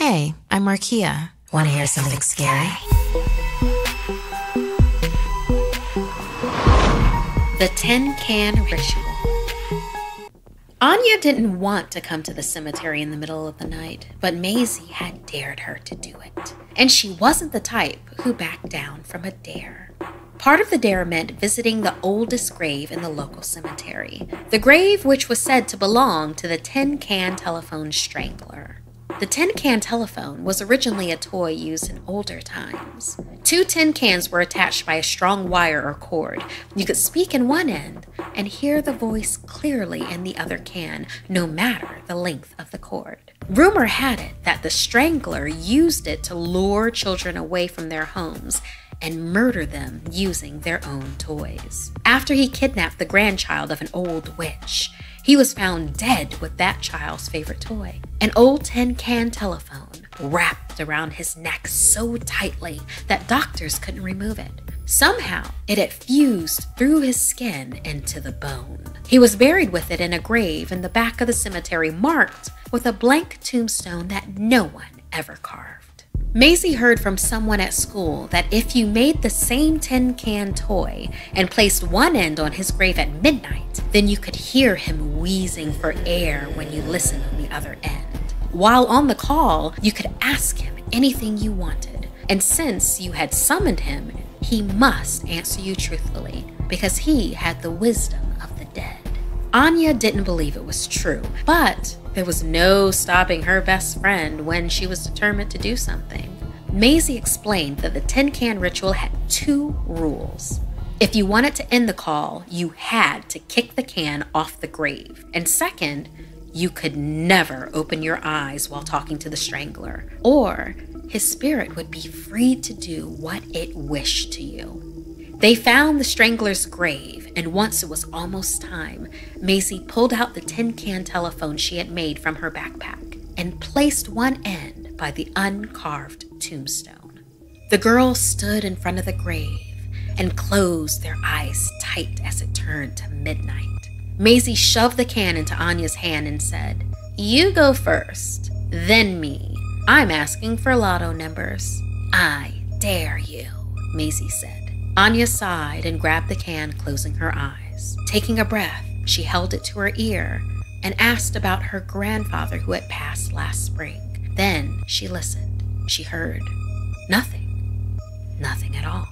Hey, I'm Markia. Want to hear something scary? The Tin Can Ritual. Anya didn't want to come to the cemetery in the middle of the night, but Maisie had dared her to do it. And she wasn't the type who backed down from a dare. Part of the dare meant visiting the oldest grave in the local cemetery, the grave which was said to belong to the Tin Can Telephone Strangler. The tin can telephone was originally a toy used in older times. 2 tin cans were attached by a strong wire or cord. You could speak in one end and hear the voice clearly in the other can, no matter the length of the cord. Rumor had it that the Strangler used it to lure children away from their homes and murder them using their own toys. After he kidnapped the grandchild of an old witch, he was found dead with that child's favorite toy, an old tin can telephone wrapped around his neck so tightly that doctors couldn't remove it. Somehow, it had fused through his skin into the bone. He was buried with it in a grave in the back of the cemetery marked with a blank tombstone that no one ever carved. Maisie heard from someone at school that if you made the same tin can toy and placed one end on his grave at midnight, then you could hear him wheezing for air when you listened on the other end. While on the call, you could ask him anything you wanted, and since you had summoned him, he must answer you truthfully because he had the wisdom of the dead. Anya didn't believe it was true, but there was no stopping her best friend when she was determined to do something. Maisie explained that the tin can ritual had 2 rules. If you wanted to end the call, you had to kick the can off the grave. And second, you could never open your eyes while talking to the Strangler, or his spirit would be free to do what it wished to you. They found the Strangler's grave, and once it was almost time, Maisie pulled out the tin can telephone she had made from her backpack and placed one end by the uncarved tombstone. The girls stood in front of the grave and closed their eyes tight as it turned to midnight. Maisie shoved the can into Anya's hand and said, "You go first, then me. I'm asking for lotto numbers." "I dare you," Maisie said. Anya sighed and grabbed the can, closing her eyes. Taking a breath, she held it to her ear and asked about her grandfather who had passed last spring. Then she listened. She heard nothing. Nothing at all.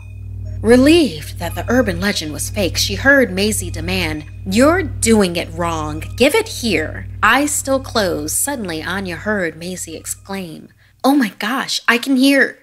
Relieved that the urban legend was fake, she heard Maisie demand, "You're doing it wrong. Give it here." Eyes still closed, suddenly Anya heard Maisie exclaim, "Oh my gosh, I can hear."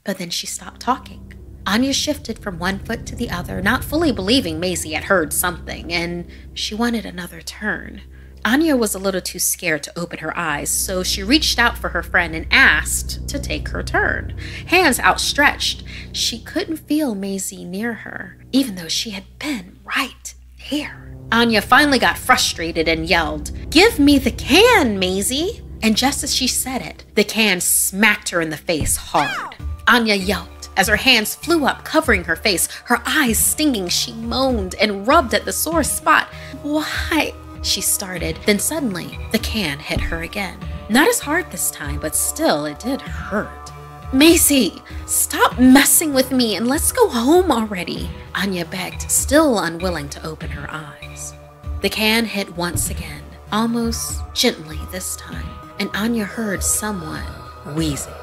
But then she stopped talking. Anya shifted from one foot to the other, not fully believing Maisie had heard something, and she wanted another turn. Anya was a little too scared to open her eyes, so she reached out for her friend and asked to take her turn. Hands outstretched, she couldn't feel Maisie near her, even though she had been right there. Anya finally got frustrated and yelled, "Give me the can, Maisie!" And just as she said it, the can smacked her in the face hard. Anya yelped. As her hands flew up, covering her face, her eyes stinging, she moaned and rubbed at the sore spot. "Why?" she started. Then suddenly, the can hit her again. Not as hard this time, but still, it did hurt. "Maisie, stop messing with me and let's go home already," Anya begged, still unwilling to open her eyes. The can hit once again, almost gently this time, and Anya heard someone wheezing.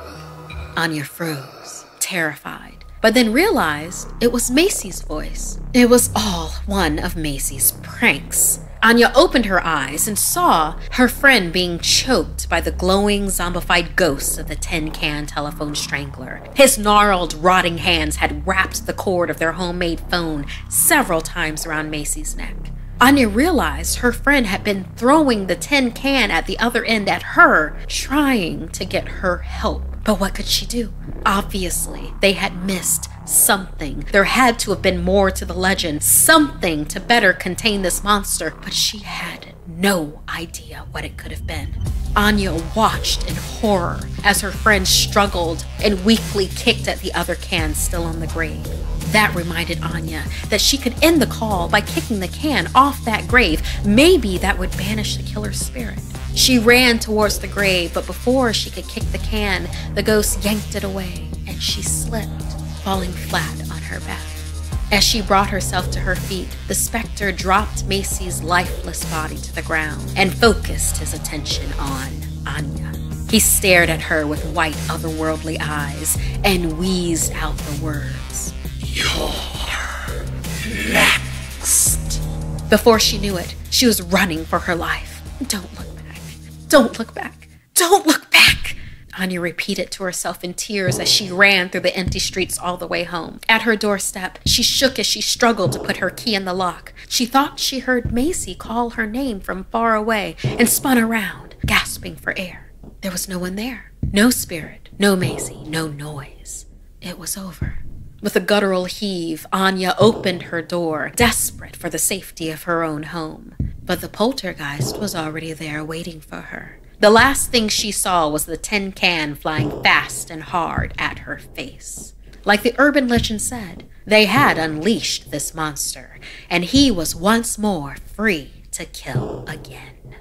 Anya froze, terrified, but then realized it was Maisie's voice. It was all one of Maisie's pranks. Anya opened her eyes and saw her friend being choked by the glowing, zombified ghost of the tin can telephone strangler. His gnarled, rotting hands had wrapped the cord of their homemade phone several times around Maisie's neck. Anya realized her friend had been throwing the tin can at the other end at her, trying to get her help. But what could she do? Obviously, they had missed something. There had to have been more to the legend, something to better contain this monster, but she had no idea what it could have been. Anya watched in horror as her friend struggled and weakly kicked at the other can still on the grave. That reminded Anya that she could end the call by kicking the can off that grave. Maybe that would banish the killer's spirit. She ran towards the grave, but before she could kick the can, the ghost yanked it away, and she slipped, falling flat on her back. As she brought herself to her feet, the specter dropped Macy's lifeless body to the ground and focused his attention on Anya. He stared at her with white, otherworldly eyes and wheezed out the words, "You're next." Before she knew it, she was running for her life. "Don't look back. Don't look back. Don't look back." Anya repeated to herself in tears as she ran through the empty streets all the way home. At her doorstep, she shook as she struggled to put her key in the lock. She thought she heard Macy call her name from far away and spun around, gasping for air. There was no one there. No spirit, no Macy, no noise. It was over. With a guttural heave, Anya opened her door, desperate for the safety of her own home. But the poltergeist was already there waiting for her. The last thing she saw was the tin can flying fast and hard at her face. Like the urban legend said, they had unleashed this monster, and he was once more free to kill again.